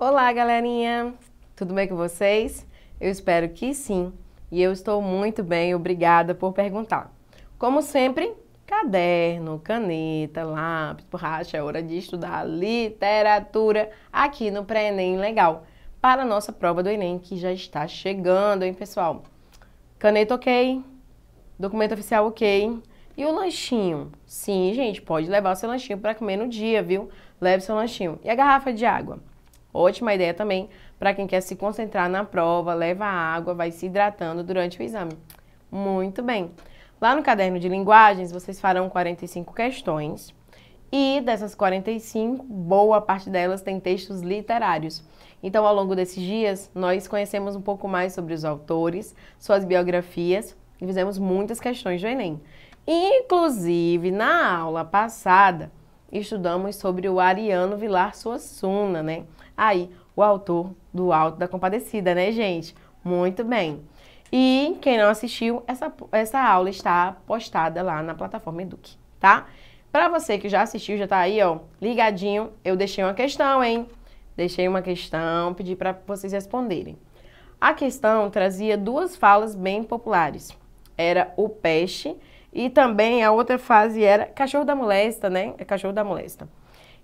Olá, galerinha! Tudo bem com vocês? Eu espero que sim. E eu estou muito bem, obrigada por perguntar. Como sempre, caderno, caneta, lápis, borracha, é hora de estudar literatura aqui no Pré-ENEM Legal, para a nossa prova do Enem, que já está chegando, hein, pessoal? Caneta ok, documento oficial ok. E o lanchinho? Sim, gente, pode levar o seu lanchinho para comer no dia, viu? Leve seu lanchinho. E a garrafa de água? Ótima ideia também para quem quer se concentrar na prova, leva a água, vai se hidratando durante o exame. Muito bem. Lá no caderno de linguagens, vocês farão 45 questões e dessas 45, boa parte delas tem textos literários. Então, ao longo desses dias, nós conhecemos um pouco mais sobre os autores, suas biografias e fizemos muitas questões do Enem. Inclusive, na aula passada, estudamos sobre o Ariano Vilar Suassuna, né? Aí, o autor do Alto da Compadecida, né, gente? Muito bem. E quem não assistiu, essa aula está postada lá na plataforma Eduque, tá? Para você que já assistiu, já tá aí, ó, ligadinho, eu deixei uma questão, hein? Deixei uma questão, pedi para vocês responderem. A questão trazia duas falas bem populares. Era o peste e também a outra frase era cachorro da molesta, né? É cachorro da molesta.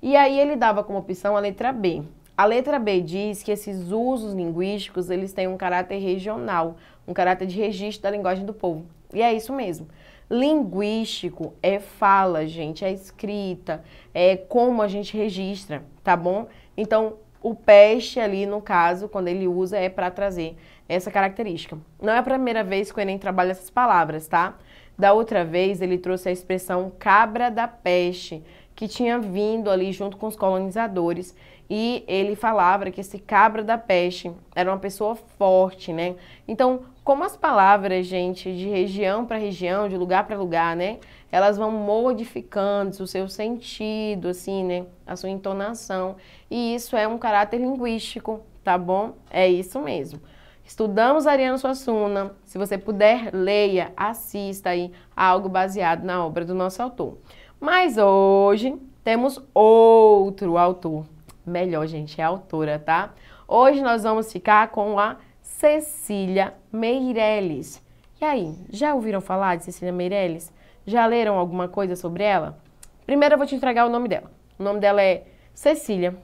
E aí ele dava como opção a letra B. A letra B diz que esses usos linguísticos, eles têm um caráter regional, um caráter de registro da linguagem do povo. E é isso mesmo. Linguístico é fala, gente, é escrita, é como a gente registra, tá bom? Então, o peste ali, no caso, quando ele usa, é para trazer essa característica. Não é a primeira vez que o Enem trabalha essas palavras, tá? Da outra vez, ele trouxe a expressão cabra da peste, que tinha vindo ali junto com os colonizadores, e ele falava que esse cabra da peste era uma pessoa forte, né? Então, como as palavras, gente, de região para região, de lugar para lugar, né? Elas vão modificando o seu sentido, assim, né? A sua entonação. E isso é um caráter linguístico, tá bom? É isso mesmo. Estudamos Ariano Suassuna. Se você puder, leia, assista aí algo baseado na obra do nosso autor. Mas hoje temos outro autor. Melhor, gente, é a autora, tá? Hoje nós vamos ficar com a Cecília Meirelles. E aí, já ouviram falar de Cecília Meirelles? Já leram alguma coisa sobre ela? Primeiro eu vou te entregar o nome dela. O nome dela é Cecília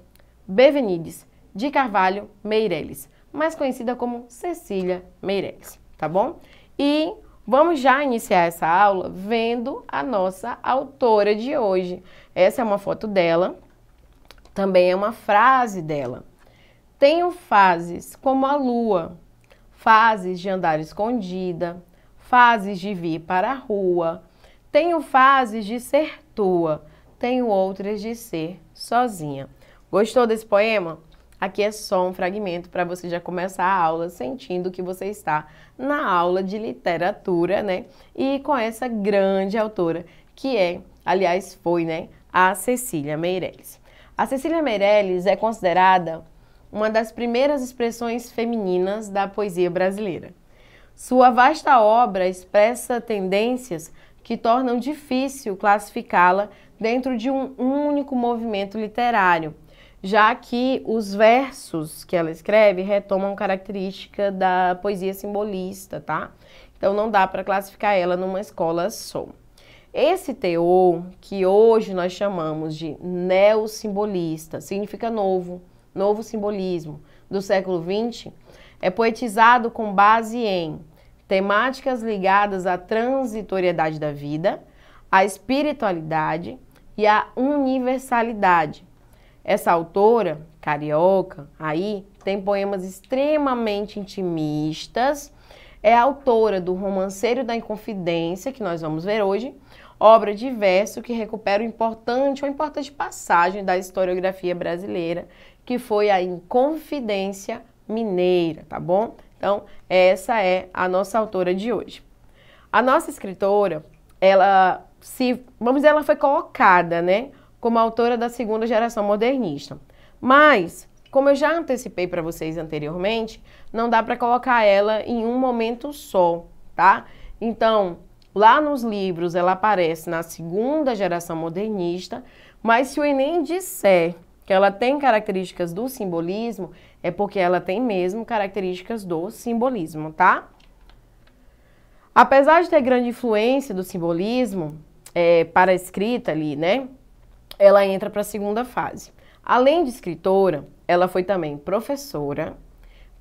Bevenides de Carvalho Meirelles, mais conhecida como Cecília Meirelles, tá bom? E vamos já iniciar essa aula vendo a nossa autora de hoje. Essa é uma foto dela. Também é uma frase dela. Tenho fases como a lua, fases de andar escondida, fases de vir para a rua. Tenho fases de ser tua, tenho outras de ser sozinha. Gostou desse poema? Aqui é só um fragmento para você já começar a aula sentindo que você está na aula de literatura, né? E com essa grande autora, que é, aliás, foi, né, a Cecília Meirelles. A Cecília Meirelles é considerada uma das primeiras expressões femininas da poesia brasileira. Sua vasta obra expressa tendências que tornam difícil classificá-la dentro de um único movimento literário, já que os versos que ela escreve retomam característica da poesia simbolista, tá? Então não dá para classificar ela numa escola só. Esse teor, que hoje nós chamamos de neossimbolista, significa novo, novo simbolismo, do século XX, é poetizado com base em temáticas ligadas à transitoriedade da vida, à espiritualidade e à universalidade. Essa autora, carioca, aí, tem poemas extremamente intimistas, é autora do Romanceiro da Inconfidência, que nós vamos ver hoje, obra de verso que recupera uma importante passagem da historiografia brasileira, que foi a Inconfidência Mineira, tá bom? Então, essa é a nossa autora de hoje. A nossa escritora, vamos dizer, ela foi colocada, né, como autora da segunda geração modernista. Mas, como eu já antecipei para vocês anteriormente, não dá para colocar ela em um momento só, tá? Então, lá nos livros ela aparece na segunda geração modernista, mas se o Enem disser que ela tem características do simbolismo, é porque ela tem mesmo características do simbolismo, tá? Apesar de ter grande influência do simbolismo para a escrita ali, né? Ela entra para a segunda fase. Além de escritora, ela foi também professora,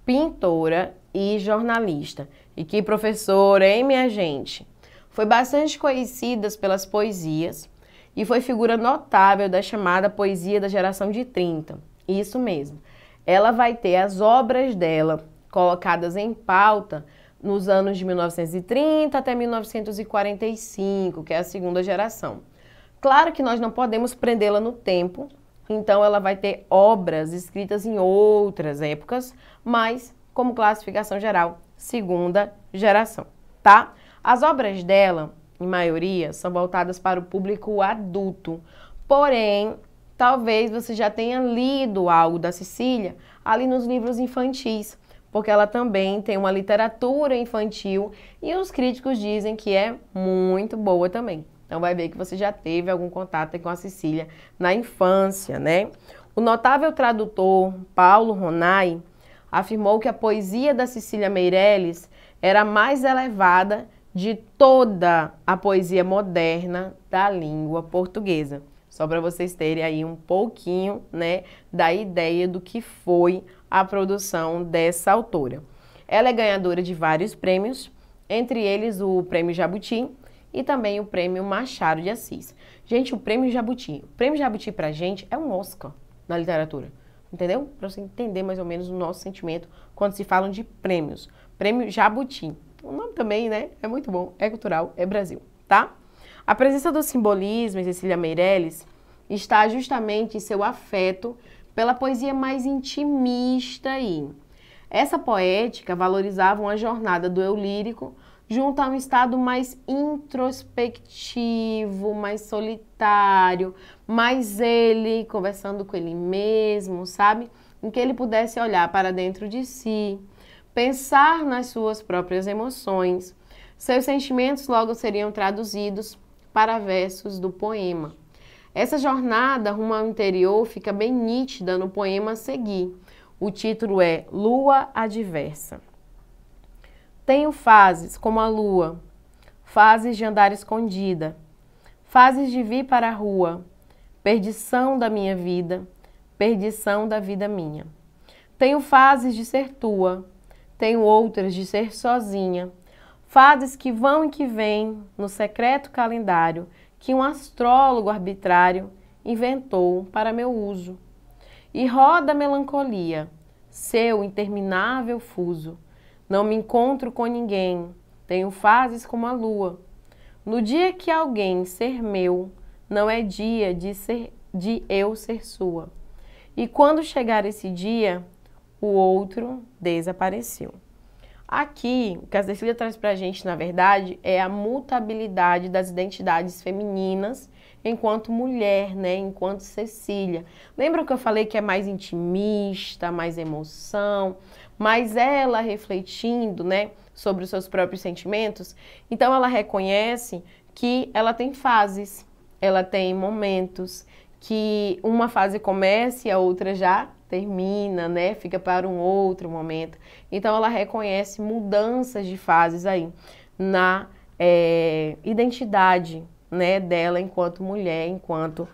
pintora e jornalista. E que professora, hein, minha gente? Foi bastante conhecida pelas poesias e foi figura notável da chamada poesia da geração de 30. Isso mesmo. Ela vai ter as obras dela colocadas em pauta nos anos de 1930 até 1945, que é a segunda geração. Claro que nós não podemos prendê-la no tempo, então ela vai ter obras escritas em outras épocas, mas como classificação geral, segunda geração, tá? As obras dela, em maioria, são voltadas para o público adulto, porém, talvez você já tenha lido algo da Cecília ali nos livros infantis, porque ela também tem uma literatura infantil e os críticos dizem que é muito boa também. Então vai ver que você já teve algum contato com a Cecília na infância, né? O notável tradutor Paulo Ronay afirmou que a poesia da Cecília Meirelles era a mais elevada de toda a poesia moderna da língua portuguesa. Só para vocês terem aí um pouquinho, né, da ideia do que foi a produção dessa autora. Ela é ganhadora de vários prêmios, entre eles o Prêmio Jabuti e também o Prêmio Machado de Assis. Gente, o Prêmio Jabuti pra gente é um Oscar na literatura, entendeu? Para você entender mais ou menos o nosso sentimento quando se falam de prêmios. Prêmio Jabuti. O nome também, né? É muito bom, é cultural, é Brasil, tá? A presença do simbolismo em Cecília Meirelles está justamente em seu afeto pela poesia mais intimista aí. Essa poética valorizava uma jornada do eu lírico junto a um estado mais introspectivo, mais solitário, mais ele conversando com ele mesmo, sabe? Em que ele pudesse olhar para dentro de si, pensar nas suas próprias emoções. Seus sentimentos logo seriam traduzidos para versos do poema. Essa jornada rumo ao interior fica bem nítida no poema a seguir. O título é Lua Adversa. Tenho fases como a lua, fases de andar escondida, fases de vir para a rua, perdição da minha vida, perdição da vida minha. Tenho fases de ser tua, tenho outras de ser sozinha, fases que vão e que vêm no secreto calendário que um astrólogo arbitrário inventou para meu uso. E roda a melancolia, seu interminável fuso. Não me encontro com ninguém, tenho fases como a lua. No dia que alguém ser meu, não é dia de eu ser sua. E quando chegar esse dia, o outro desapareceu. Aqui, o que a Cecília traz pra gente, na verdade, é a mutabilidade das identidades femininas enquanto mulher, né? Enquanto Cecília. Lembra que eu falei que é mais intimista, mais emoção, mas ela refletindo, né, sobre os seus próprios sentimentos? Então ela reconhece que ela tem fases, ela tem momentos, que uma fase começa e a outra já termina, né? Fica para um outro momento. Então ela reconhece mudanças de fases aí na identidade, né, dela enquanto mulher, enquanto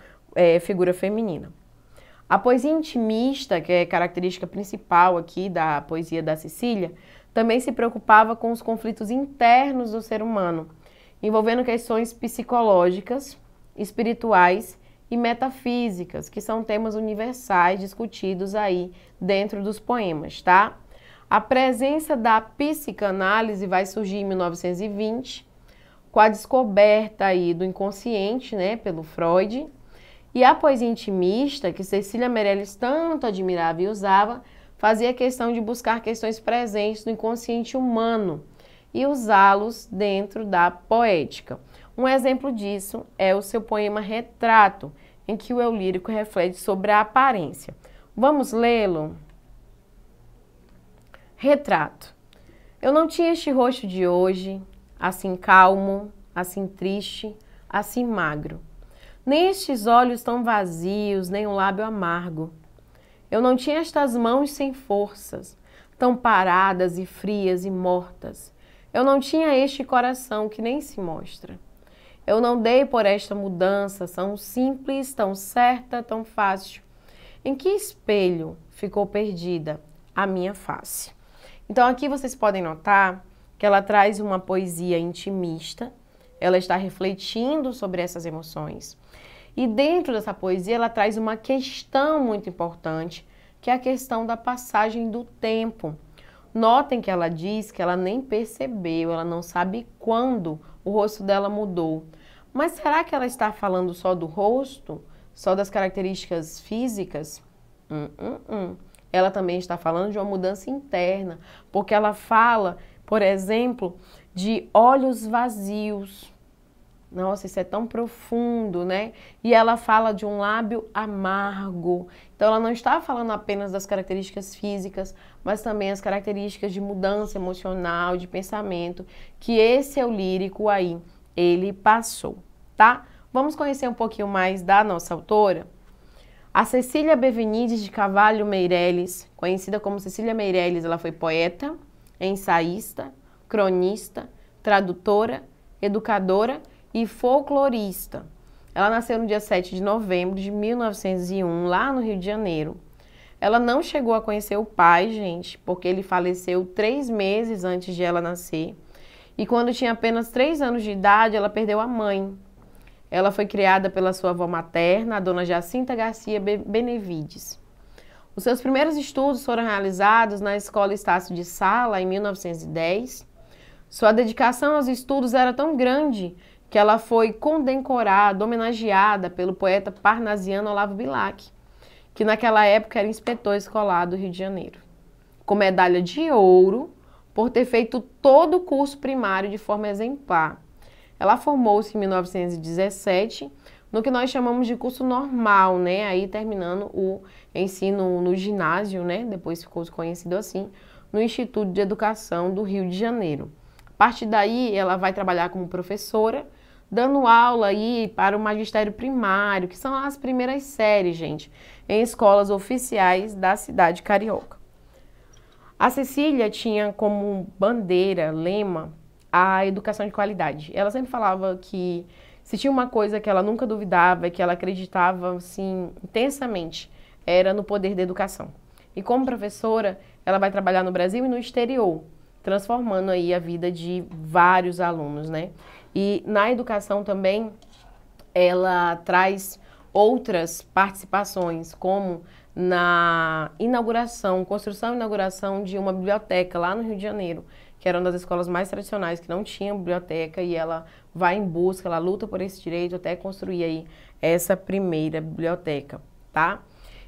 figura feminina. A poesia intimista, que é característica principal aqui da poesia da Cecília, também se preocupava com os conflitos internos do ser humano, envolvendo questões psicológicas, espirituais e metafísicas, que são temas universais discutidos aí dentro dos poemas, tá? A presença da psicanálise vai surgir em 1920, com a descoberta aí do inconsciente, né, pelo Freud, e a poesia intimista, que Cecília Meirelles tanto admirava e usava, fazia questão de buscar questões presentes no inconsciente humano e usá-los dentro da poética. Um exemplo disso é o seu poema Retrato, em que o eu lírico reflete sobre a aparência. Vamos lê-lo? Retrato. Eu não tinha este rosto de hoje, assim calmo, assim triste, assim magro. nem estes olhos tão vazios, nem um lábio amargo. Eu não tinha estas mãos sem forças, tão paradas e frias e mortas. Eu não tinha este coração que nem se mostra. Eu não dei por esta mudança tão simples, tão certa, tão fácil. Em que espelho ficou perdida a minha face? Então aqui vocês podem notar que ela traz uma poesia intimista, ela está refletindo sobre essas emoções. E dentro dessa poesia ela traz uma questão muito importante, que é a questão da passagem do tempo. Notem que ela diz que ela nem percebeu, ela não sabe quando o rosto dela mudou. Mas será que ela está falando só do rosto? Só das características físicas? Ela também está falando de uma mudança interna, porque ela fala, por exemplo, de olhos vazios. Nossa, isso é tão profundo, né? E ela fala de um lábio amargo. Então, ela não está falando apenas das características físicas, mas também as características de mudança emocional, de pensamento, que esse eu lírico aí, ele passou, tá? Vamos conhecer um pouquinho mais da nossa autora? A Cecília Bevenides de Carvalho Meireles, conhecida como Cecília Meireles, ela foi poeta, ensaísta, cronista, tradutora, educadora e folclorista. Ela nasceu no dia 7 de novembro de 1901, lá no Rio de Janeiro. Ela não chegou a conhecer o pai, gente, porque ele faleceu 3 meses antes de ela nascer. E quando tinha apenas 3 anos de idade, ela perdeu a mãe. Ela foi criada pela sua avó materna, a dona Jacinta Garcia Benevides. Os seus primeiros estudos foram realizados na Escola Estácio de Sala, em 1910. Sua dedicação aos estudos era tão grande que ela foi condecorada, homenageada pelo poeta parnasiano Olavo Bilac, que naquela época era inspetor escolar do Rio de Janeiro, com medalha de ouro por ter feito todo o curso primário de forma exemplar. Ela formou-se em 1917, no que nós chamamos de curso normal, né? Aí terminando o ensino no ginásio, né? Depois ficou conhecido assim, no Instituto de Educação do Rio de Janeiro. A partir daí, ela vai trabalhar como professora, dando aula aí para o magistério primário, que são as primeiras séries, gente, em escolas oficiais da cidade carioca. A Cecília tinha como bandeira, lema, a educação de qualidade. Ela sempre falava que se tinha uma coisa que ela nunca duvidava, que ela acreditava, assim, intensamente, era no poder da educação. E como professora, ela vai trabalhar no Brasil e no exterior, transformando aí a vida de vários alunos, né? E na educação também, ela traz outras participações, como na inauguração, construção e inauguração de uma biblioteca lá no Rio de Janeiro, que era uma das escolas mais tradicionais, que não tinha biblioteca, e ela vai em busca, ela luta por esse direito até construir aí essa primeira biblioteca, tá?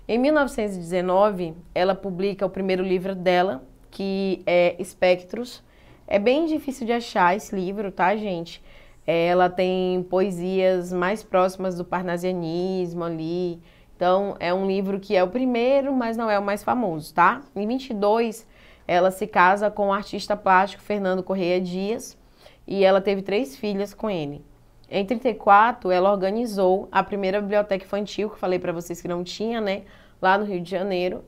Em 1919, ela publica o primeiro livro dela, que é Espectros. É bem difícil de achar esse livro, tá, gente? Ela tem poesias mais próximas do parnasianismo ali. Então, é um livro que é o primeiro, mas não é o mais famoso, tá? Em 22, ela se casa com o artista plástico Fernando Correia Dias e ela teve 3 filhas com ele. Em 34, ela organizou a primeira biblioteca infantil, que eu falei para vocês que não tinha, né? Lá no Rio de Janeiro.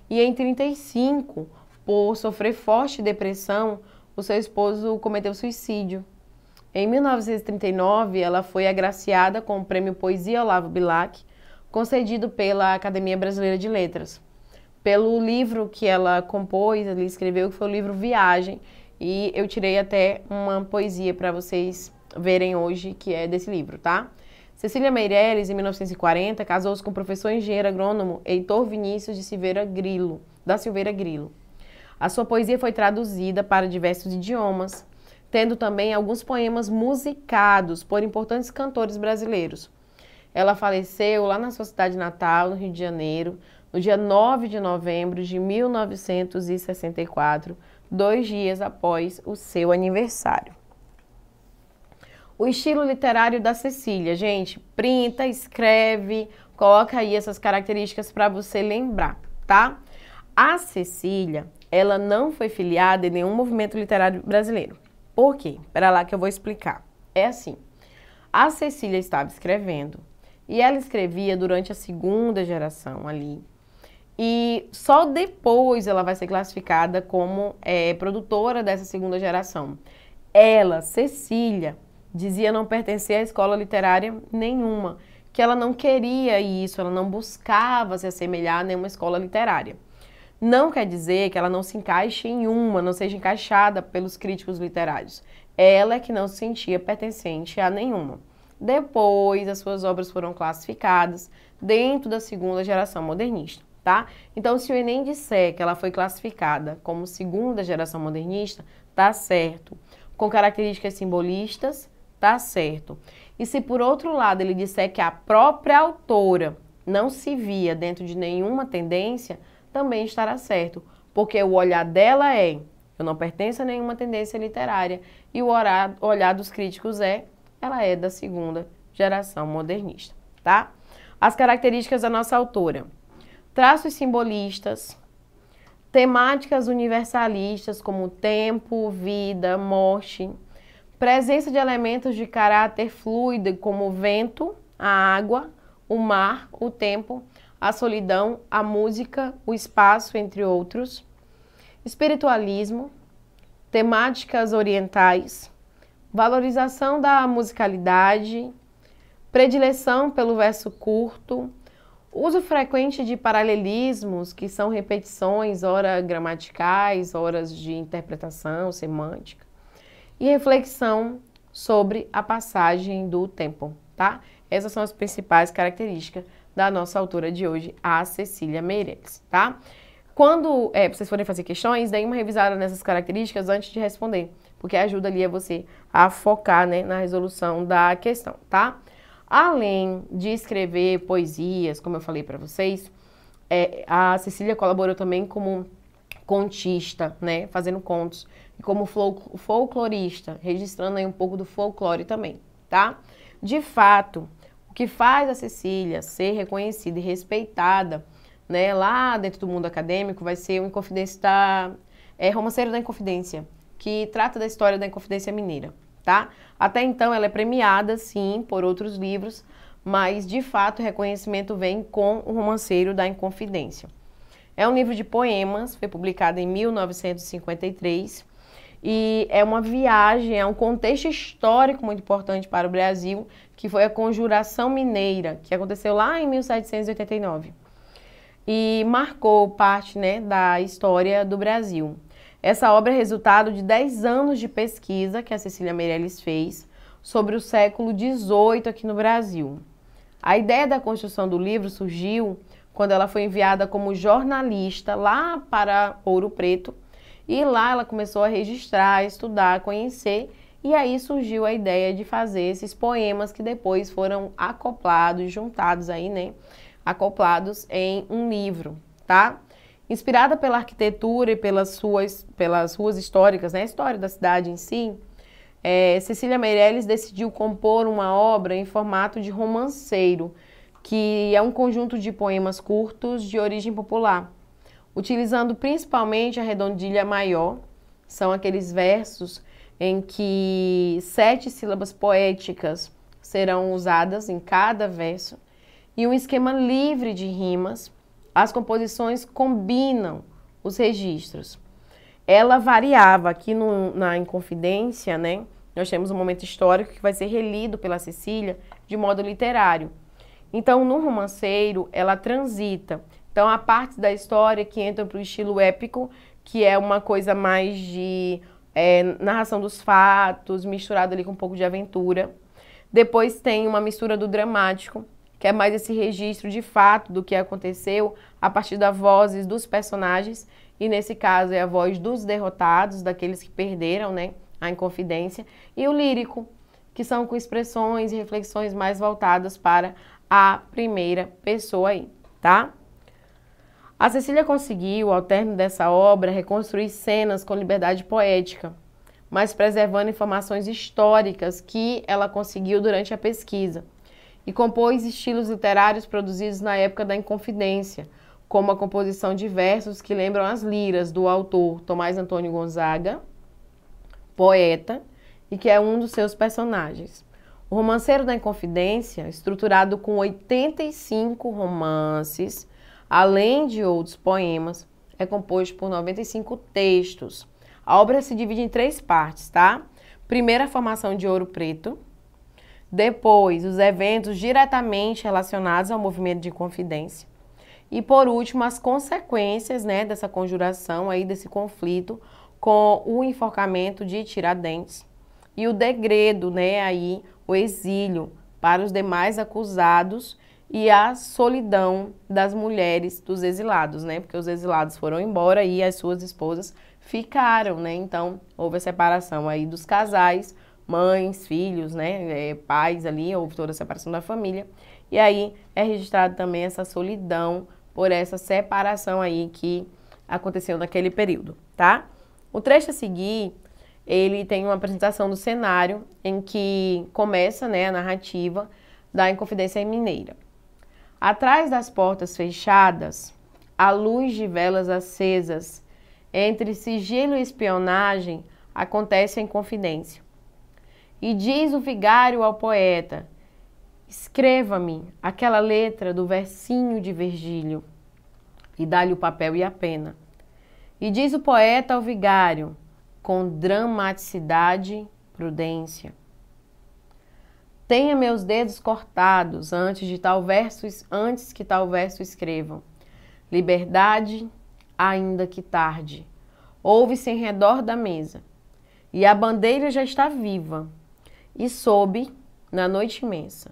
E em 35, por sofrer forte depressão, o seu esposo cometeu suicídio. Em 1939, ela foi agraciada com o Prêmio Poesia Olavo Bilac, concedido pela Academia Brasileira de Letras, pelo livro que ela compôs, ela escreveu, que foi o livro Viagem, e eu tirei até uma poesia para vocês verem hoje, que é desse livro, tá? Cecília Meireles, em 1940, casou-se com o professor engenheiro agrônomo Heitor Vinícius de Silveira Grilo, da Silveira Grilo. A sua poesia foi traduzida para diversos idiomas, tendo também alguns poemas musicados por importantes cantores brasileiros. Ela faleceu lá na sua cidade natal, no Rio de Janeiro, no dia 9 de novembro de 1964, 2 dias após o seu aniversário. O estilo literário da Cecília, gente, printa, escreve, coloca aí essas características para você lembrar, tá? A Cecília, ela não foi filiada em nenhum movimento literário brasileiro. Por quê? Espera lá que eu vou explicar. É assim, a Cecília estava escrevendo E ela escrevia durante a segunda geração ali. E só depois ela vai ser classificada como produtora dessa segunda geração. Ela, Cecília, dizia não pertencer à escola literária nenhuma, que ela não queria isso, ela não buscava se assemelhar a nenhuma escola literária. Não quer dizer que ela não se encaixe em uma, não seja encaixada pelos críticos literários. Ela é que não se sentia pertencente a nenhuma. Depois, as suas obras foram classificadas dentro da segunda geração modernista, tá? Então, se o Enem disser que ela foi classificada como segunda geração modernista, tá certo. Com características simbolistas, tá certo. E se por outro lado ele disser que a própria autora não se via dentro de nenhuma tendência, também estará certo, porque o olhar dela eu não pertenço a nenhuma tendência literária, e o olhar dos críticos ela é da segunda geração modernista, tá? As características da nossa autora: traços simbolistas, temáticas universalistas como tempo, vida, morte, presença de elementos de caráter fluido como o vento, a água, o mar, o tempo, a solidão, a música, o espaço, entre outros, espiritualismo, temáticas orientais, valorização da musicalidade, predileção pelo verso curto, uso frequente de paralelismos, que são repetições, ora gramaticais, horas de interpretação semântica, e reflexão sobre a passagem do tempo, tá? Essas são as principais características da nossa autora de hoje, a Cecília Meirelles, tá? Quando vocês forem fazer questões, deem uma revisada nessas características antes de responder, porque ajuda ali a você a focar, né, na resolução da questão, tá? Além de escrever poesias, como eu falei para vocês, a Cecília colaborou também como contista, né, fazendo contos, e como folclorista, registrando aí um pouco do folclore também, tá? De fato, o que faz a Cecília ser reconhecida e respeitada, né, lá dentro do mundo acadêmico, vai ser o Inconfidência Romanceiro da Inconfidência, que trata da história da Inconfidência Mineira, tá? Até então ela é premiada, sim, por outros livros, mas de fato o reconhecimento vem com o Romanceiro da Inconfidência. É um livro de poemas, foi publicado em 1953 e é uma viagem, é um contexto histórico muito importante para o Brasil, que foi a Conjuração Mineira, que aconteceu lá em 1789 e marcou parte, né, da história do Brasil. Essa obra é resultado de 10 anos de pesquisa que a Cecília Meirelles fez sobre o século XVIII aqui no Brasil. A ideia da construção do livro surgiu quando ela foi enviada como jornalista lá para Ouro Preto, e lá ela começou a registrar, a estudar, a conhecer, e aí surgiu a ideia de fazer esses poemas que depois foram acoplados, juntados aí, né, acoplados em um livro, tá? Inspirada pela arquitetura e pelas ruas históricas, né, a história da cidade em si, Cecília Meirelles decidiu compor uma obra em formato de romanceiro, que é um conjunto de poemas curtos de origem popular, utilizando principalmente a redondilha maior, são aqueles versos em que 7 sílabas poéticas serão usadas em cada verso, e um esquema livre de rimas. As composições combinam os registros. Ela variava aqui na Inconfidência, né? Nós temos um momento histórico que vai ser relido pela Cecília de modo literário. Então, no romanceiro, ela transita. Então, a parte da história que entra para o estilo épico, que é uma coisa mais de narração dos fatos, misturado ali com um pouco de aventura. Depois tem uma mistura do dramático, que é mais esse registro de fato do que aconteceu a partir das vozes dos personagens, e nesse caso é a voz dos derrotados, daqueles que perderam, né, a Inconfidência, e o lírico, que são com expressões e reflexões mais voltadas para a primeira pessoa aí, tá? A Cecília conseguiu, ao término dessa obra, reconstruir cenas com liberdade poética, mas preservando informações históricas que ela conseguiu durante a pesquisa, e compôs estilos literários produzidos na época da Inconfidência, como a composição de versos que lembram as liras do autor Tomás Antônio Gonzaga, poeta, e que é um dos seus personagens. O O Romanceiro da Inconfidência, estruturado com 85 romances, além de outros poemas, é composto por 95 textos. A obra se divide em 3 partes, tá? Primeiro, a formação de Ouro Preto. Depois, os eventos diretamente relacionados ao movimento de Inconfidência. E, por último, as consequências, né, dessa conjuração, aí, desse conflito com o enforcamento de Tiradentes e o degredo, né, aí, o exílio para os demais acusados e a solidão das mulheres dos exilados, né, porque os exilados foram embora e as suas esposas ficaram, né, então houve a separação aí dos casais, mães, filhos, né, pais ali, houve toda a separação da família, e aí é registrado também essa solidão por essa separação aí que aconteceu naquele período, tá? O trecho a seguir, ele tem uma apresentação do cenário em que começa, né, a narrativa da Inconfidência Mineira. Atrás das portas fechadas, a luz de velas acesas, entre sigilo e espionagem, acontece a Inconfidência. E diz o vigário ao poeta, escreva-me aquela letra do versinho de Virgílio, e dá-lhe o papel e a pena. E diz o poeta ao vigário, com dramaticidade, prudência. Tenha meus dedos cortados antes que tal verso escrevam. Liberdade, ainda que tarde. Ouve-se em redor da mesa. E a bandeira já está viva. E sobe na noite imensa.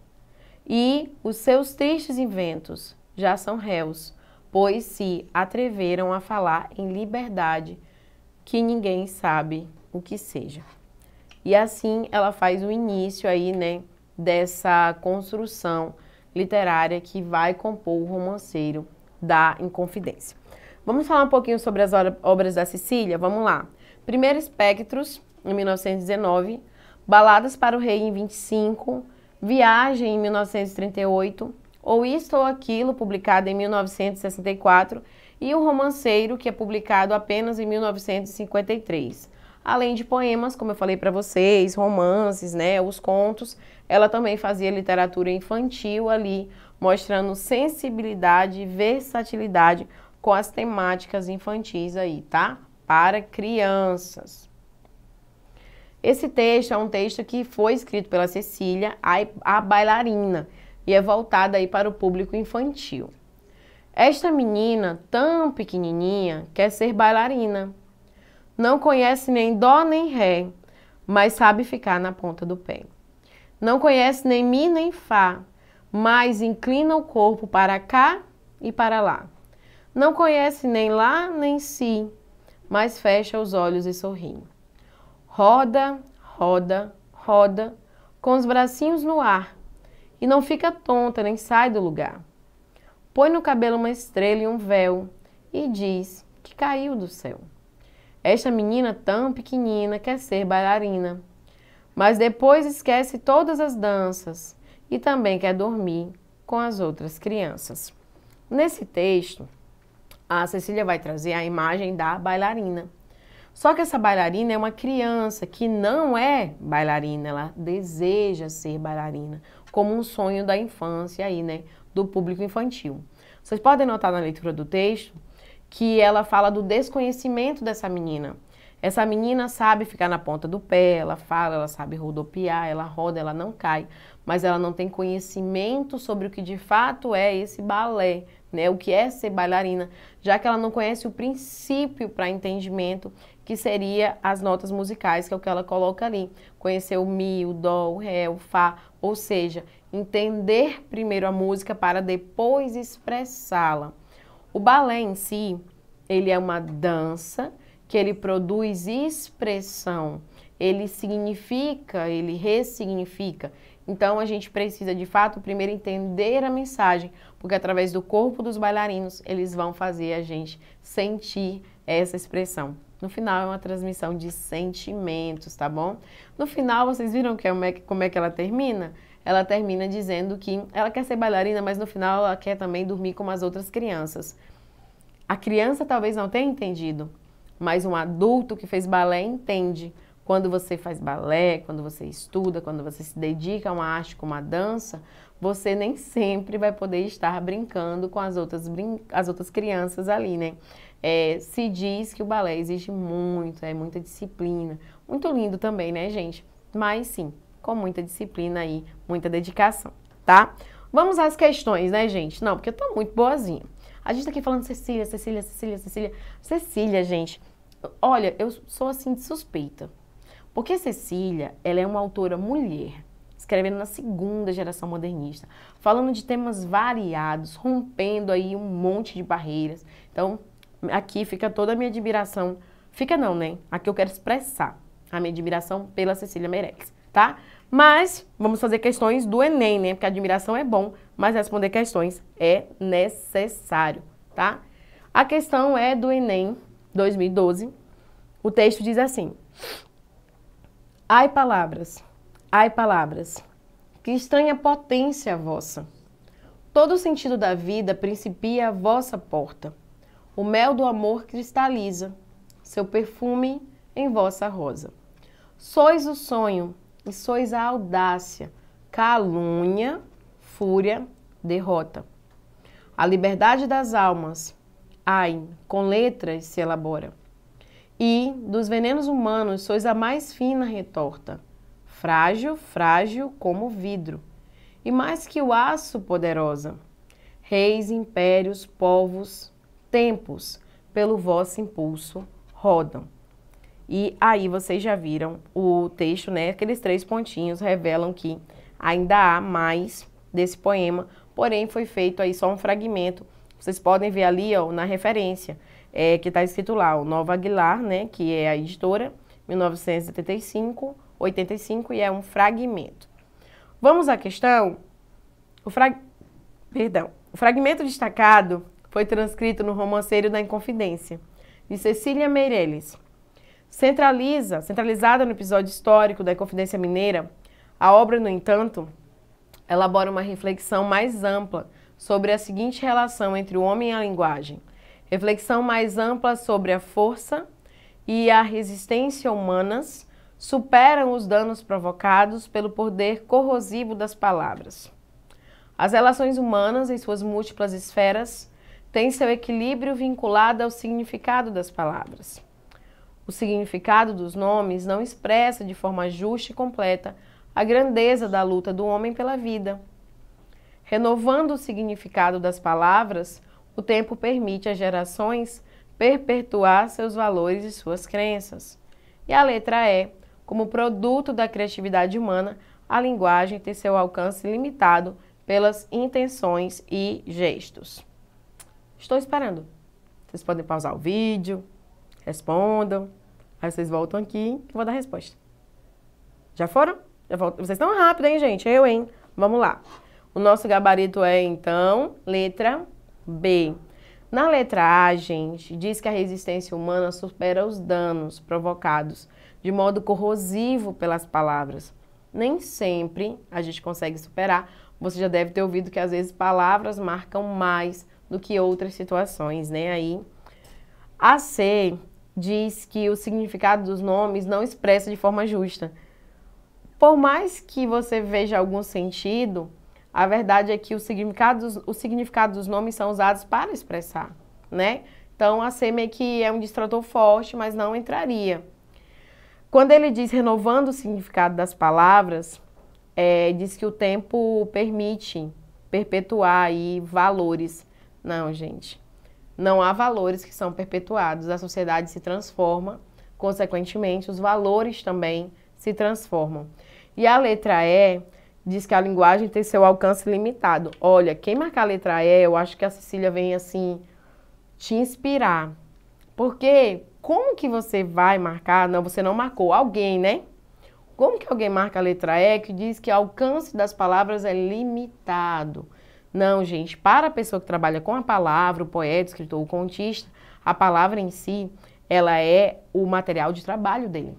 E os seus tristes inventos já são réus, pois se atreveram a falar em liberdade, que ninguém sabe o que seja. E assim ela faz o início aí, né, dessa construção literária que vai compor o Romanceiro da Inconfidência. Vamos falar um pouquinho sobre as obras da Cecília? Vamos lá. Primeiro, Espectros, em 1919, Baladas para o Rei, em 25, Viagem, em 1938, Ou Isto ou Aquilo, publicado em 1964, e O Romanceiro, que é publicado apenas em 1953. Além de poemas, como eu falei para vocês, romances, né, os contos, ela também fazia literatura infantil ali, mostrando sensibilidade e versatilidade com as temáticas infantis aí, tá? Para crianças. Esse texto é um texto que foi escrito pela Cecília, a bailarina, e é voltada aí para o público infantil. Esta menina, tão pequenininha, quer ser bailarina. Não conhece nem dó nem ré, mas sabe ficar na ponta do pé. Não conhece nem mi nem fá, mas inclina o corpo para cá e para lá. Não conhece nem lá nem si, mas fecha os olhos e sorri. Roda, roda, roda, com os bracinhos no ar, e não fica tonta nem sai do lugar. Põe no cabelo uma estrela e um véu, e diz que caiu do céu. Esta menina tão pequenina quer ser bailarina, mas depois esquece todas as danças e também quer dormir com as outras crianças. Nesse texto, a Cecília vai trazer a imagem da bailarina. Só que essa bailarina é uma criança que não é bailarina, ela deseja ser bailarina, como um sonho da infância aí, né, do público infantil. Vocês podem notar na leitura do texto que ela fala do desconhecimento dessa menina. Essa menina sabe ficar na ponta do pé, ela fala, ela sabe rodopiar, ela roda, ela não cai, mas ela não tem conhecimento sobre o que de fato é esse balé, né? O que é ser bailarina, já que ela não conhece o princípio para entendimento, que seria as notas musicais, que é o que ela coloca ali. Conhecer o mi, o dó, o ré, o fá, ou seja, entender primeiro a música para depois expressá-la. O balé em si, ele é uma dança que ele produz expressão, ele significa, ele ressignifica. Então a gente precisa de fato primeiro entender a mensagem, porque através do corpo dos bailarinos eles vão fazer a gente sentir essa expressão. No final é uma transmissão de sentimentos, tá bom? No final vocês viram como é que ela termina? Ela termina dizendo que ela quer ser bailarina, mas no final ela quer também dormir como as outras crianças. A criança talvez não tenha entendido, mas um adulto que fez balé entende, Quando você faz balé, quando você estuda, quando você se dedica a uma arte como a dança, você nem sempre vai poder estar brincando com as outras crianças ali, né? Se diz que o balé exige muito, muita disciplina. Muito lindo também, né, gente? Mas sim, com muita disciplina e muita dedicação, tá? Vamos às questões, né, gente? Não, porque eu tô muito boazinha. A gente tá aqui falando Cecília, Cecília, Cecília, Cecília. Cecília, gente, olha, eu sou assim de suspeita. Porque Cecília, ela é uma autora mulher, escrevendo na segunda geração modernista, falando de temas variados, rompendo aí um monte de barreiras. Então, aqui fica toda a minha admiração. Fica não, né? Aqui eu quero expressar a minha admiração pela Cecília Meirelles, tá? Mas vamos fazer questões do Enem, né? Porque a admiração é bom, mas responder questões é necessário, tá? A questão é do Enem 2012. O texto diz assim: ai, palavras, que estranha potência vossa. Todo o sentido da vida principia à vossa porta. O mel do amor cristaliza, seu perfume em vossa rosa. Sois o sonho e sois a audácia, calúnia, fúria, derrota. A liberdade das almas, ai, com letras se elabora. E, dos venenos humanos, sois a mais fina retorta, frágil, frágil como vidro, e mais que o aço poderosa. Reis, impérios, povos, tempos, pelo vosso impulso, rodam. E aí vocês já viram o texto, né? Aqueles 3 pontinhos revelam que ainda há mais desse poema, porém foi feito aí só um fragmento. Vocês podem ver ali, ó, na referência, que está escrito lá, o Nova Aguilar, né? Que é a editora, 1975, 85, e é um fragmento. Vamos à questão? O fragmento destacado foi transcrito no Romanceiro da Inconfidência, de Cecília Meirelles. Centralizada no episódio histórico da Inconfidência Mineira, a obra, no entanto, elabora uma reflexão mais ampla sobre a seguinte relação entre o homem e a linguagem. Reflexão mais ampla sobre a força e a resistência humanas superam os danos provocados pelo poder corrosivo das palavras. As relações humanas, em suas múltiplas esferas, têm seu equilíbrio vinculado ao significado das palavras. O significado dos nomes não expressa de forma justa e completa a grandeza da luta do homem pela vida. Renovando o significado das palavras, o tempo permite às gerações perpetuar seus valores e suas crenças. E a letra E, como produto da criatividade humana, a linguagem tem seu alcance limitado pelas intenções e gestos. Estou esperando. Vocês podem pausar o vídeo, respondam, aí vocês voltam aqui que eu vou dar a resposta. Já foram? Já volto. Vocês estão rápidos, hein, gente? Eu, hein? Vamos lá. O nosso gabarito é, então, letra B. Na letra A, gente, diz que a resistência humana supera os danos provocados de modo corrosivo pelas palavras. Nem sempre a gente consegue superar. Você já deve ter ouvido que, às vezes, palavras marcam mais do que outras situações, né? Aí, a C diz que o significado dos nomes não expressa de forma justa. Por mais que você veja algum sentido, a verdade é que o significado dos nomes são usados para expressar, né? Então, a C meio que é um distrator forte, mas não entraria. Quando ele diz renovando o significado das palavras, diz que o tempo permite perpetuar aí valores. Não, gente. Não há valores que são perpetuados. A sociedade se transforma, consequentemente, os valores também se transformam. E a letra E diz que a linguagem tem seu alcance limitado. Olha, quem marcar a letra E, eu acho que a Cecília vem assim te inspirar. Porque como que você vai marcar? Não, você não marcou. Alguém, né? Como que alguém marca a letra E que diz que o alcance das palavras é limitado? Não, gente, para a pessoa que trabalha com a palavra, o poeta, o escritor, o contista, a palavra em si, ela é o material de trabalho dele.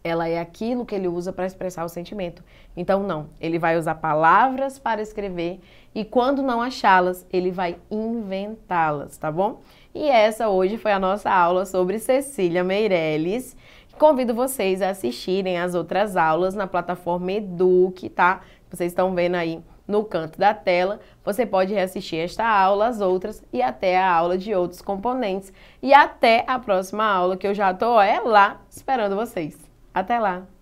Ela é aquilo que ele usa para expressar o sentimento. Então, não, ele vai usar palavras para escrever e quando não achá-las, ele vai inventá-las, tá bom? E essa hoje foi a nossa aula sobre Cecília Meirelles, convido vocês a assistirem as outras aulas na plataforma Eduque, tá? Vocês estão vendo aí no canto da tela. Você pode reassistir esta aula, as outras e até a aula de outros componentes. E até a próxima aula, que eu já tô lá esperando vocês. Até lá!